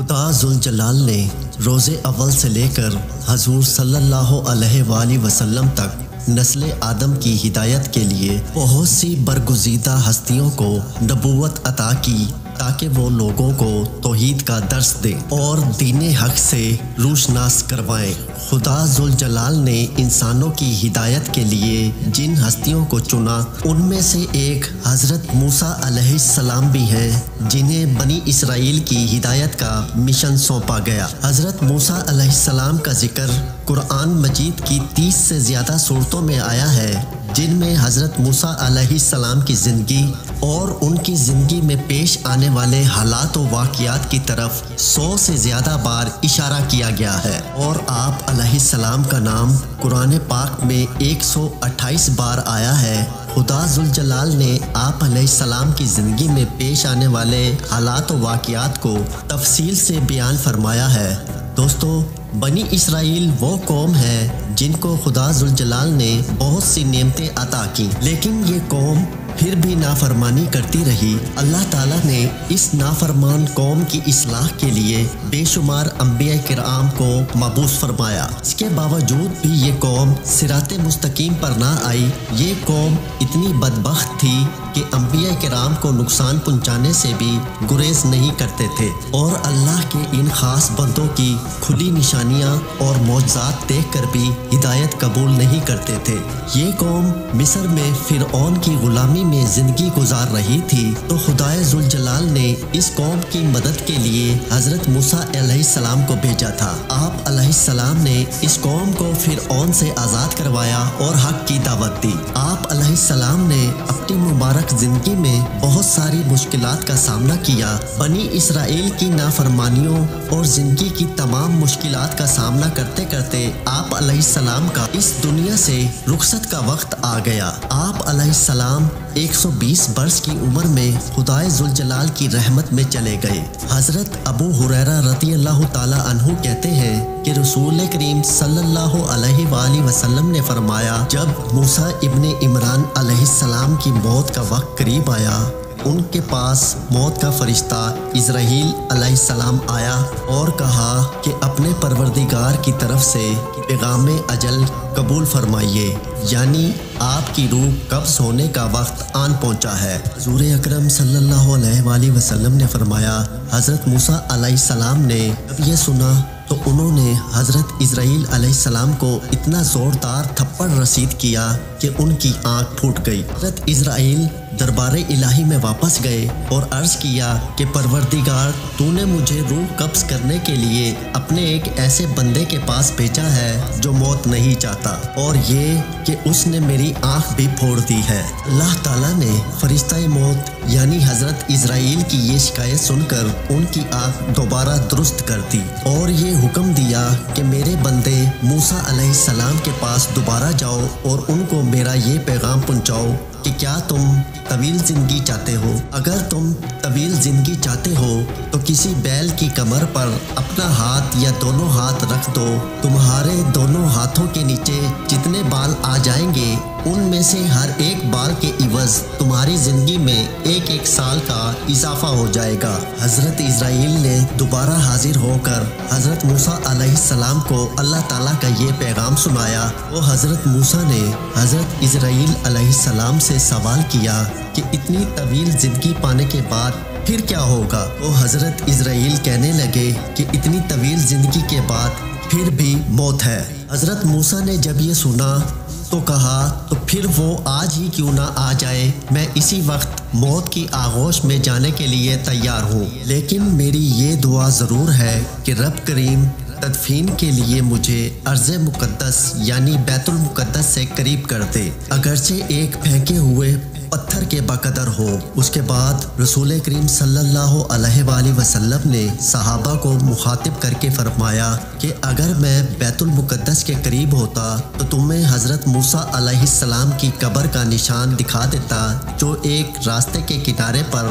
خدا ذوالجلال نے روز اول سے لے کر حضور صلی اللہ علیہ وآلہ وسلم تک نسل آدم کی ہدایت کے لیے بہت سی برگزیدہ ہستیوں کو نبوت عطا کی تاکہ وہ لوگوں کو توحید کا درس دیں اور دین حق سے روشناس کروائیں۔ خدا ذوالجلال نے انسانوں کی ہدایت کے لیے جن ہستیوں کو چنا ان میں سے ایک حضرت موسیٰ علیہ السلام بھی ہیں، جنہیں بنی اسرائیل کی ہدایت کا مشن سونپا گیا۔ حضرت موسیٰ علیہ السلام کا ذکر قرآن مجید کی 30 سے زیادہ صورتوں میں آیا ہے، جن میں حضرت موسیٰ علیہ السلام کی زندگی اور ان کی زندگی میں پیش آنے والے حالات و واقعات کی طرف 100 سے زیادہ بار اشارہ کیا گیا ہے، اور آپ علیہ السلام کا نام قرآن پاک میں 128 بار آیا ہے۔ خدا ذوالجلال نے آپ علیہ السلام کی زندگی میں پیش آنے والے حالات و واقعات کو تفصیل سے بیان فرمایا ہے۔ دوستو، بنی اسرائیل وہ قوم ہے جن کو خدا ذوالجلال نے بہت سی نعمتیں عطا کی، لیکن یہ قوم پھر بھی نافرمانی کرتی رہی۔ اللہ تعالیٰ نے اس نافرمان قوم کی اصلاح کے لیے بے شمار انبیاء کرام کو مبعوث فرمایا۔ اس کے باوجود بھی یہ قوم صراط مستقیم پر نہ آئی۔ یہ قوم اتنی بدبخت تھی کہ انبیاء کرام کو نقصان پہنچانے سے بھی گریز نہیں کرتے تھے، اور اللہ کے ان خاص بندوں کی کھلی نشانیاں اور معجزات دیکھ کر بھی ہدایت قبول نہیں کرتے تھے۔ یہ قوم مصر میں فرعون کی غلامی میں زندگی گزار رہی تھی، تو خدا ذوالجلال نے اس قوم کی مدد کے لیے حضرت موسیٰ علیہ السلام کو بھیجا تھا۔ آپ علیہ السلام نے اس قوم کو فرعون سے آزاد کروایا اور حق کی دعوت دی۔ آپ علیہ السلام نے اپنی مبارک زندگی میں بہت ساری مشکلات کا سامنا کیا۔ بنی اسرائیل کی نافرمانیوں اور زندگی کی تمام مشکلات کا سامنا کرتے کرتے آپ علیہ السلام کا اس دنیا سے رخصت کا وقت آ گیا۔ آپ علیہ السلام 120 برس کی عمر میں خدا ذوالجلال کی رحمت میں چلے گئے۔ حضرت ابو ہریرہ رضی اللہ تعالی عنہ کہتے ہیں کہ رسول کریم صلی اللہ علیہ وآلہ وسلم نے فرمایا، جب موسیٰ ابن عمران علیہ السلام کی موت کا وقت قریب آیا، ان کے پاس موت کا فرشتہ عزرائیل علیہ السلام آیا اور کہا کہ اپنے پروردگار کی طرف سے پیغام اجل قبول فرمائیے، یعنی آپ کی روح قبض ہونے کا وقت آن پہنچا ہے۔ حضور اکرم صلی اللہ علیہ وآلہ وسلم نے فرمایا، حضرت موسیٰ علیہ السلام نے جب یہ سنا تو انہوں نے حضرت عزرائیل علیہ السلام کو اتنا زوردار تھپڑ رسید کیا کہ ان کی آنکھ پھوٹ گئی۔ حضرت عزرائیل دربار الہی میں واپس گئے اور عرض کیا کہ پروردگار، تو نے مجھے روح قبض کرنے کے لیے اپنے ایک ایسے بندے کے پاس بھیجا ہے جو موت نہیں چاہتا، اور یہ کہ اس نے میری آنکھ بھی پھوڑ دی ہے۔ اللہ تعالیٰ نے فرشتہ موت یعنی حضرت عزرائیل کی یہ شکایت سن کر ان کی آنکھ دوبارہ درست کر دی، اور یہ حکم دیا کہ میرے بندے موسیٰ علیہ السلام کے پاس دوبارہ جاؤ اور ان کو میرا یہ پیغام پہنچاؤ کہ کیا تم طویل زندگی چاہتے ہو؟ اگر تم طویل زندگی چاہتے ہو تو کسی بیل کی کمر پر اپنا ہاتھ یا دونوں ہاتھ رکھ دو، تمہارے دونوں ہاتھوں کے نیچے جتنے بال آ جائیں گے ان میں سے ہر ایک بال کے عوض تمہاری زندگی میں ایک ایک سال کا اضافہ ہو جائے گا۔ حضرت عزرائیل نے دوبارہ حاضر ہو کر حضرت موسیٰ علیہ السلام کو اللہ تعالیٰ کا یہ پیغام سنایا۔ وہ حضرت موسیٰ نے حضرت عزرائیل علیہ السلام سے سوال کیا کہ اتنی طویل زندگی پانے کے بعد پھر کیا ہوگا؟ وہ حضرت عزرائیل کہنے لگے کہ اتنی طویل زندگی کے بعد پھر بھی موت ہے۔ حضرت موسیٰ نے جب یہ سنا تو کہا، تو پھر وہ آج ہی کیوں نہ آ جائے، میں اسی وقت موت کی آغوش میں جانے کے لیے تیار ہوں، لیکن میری یہ دعا ضرور ہے کہ رب کریم تدفین کے لیے مجھے ارض مقدس یعنی بیت المقدس سے قریب کر دے، اگرچہ ایک پھینکے ہوئے پتھر کے بقدر ہو۔ اس کے بعد رسول کریم صلی اللہ علیہ وآلہ وسلم نے صحابہ کو مخاطب کر کے فرمایا کہ اگر میں بیت المقدس کے قریب ہوتا تو تمہیں حضرت موسیٰ علیہ السلام کی قبر کا نشان دکھا دیتا، جو ایک راستے کے کنارے پر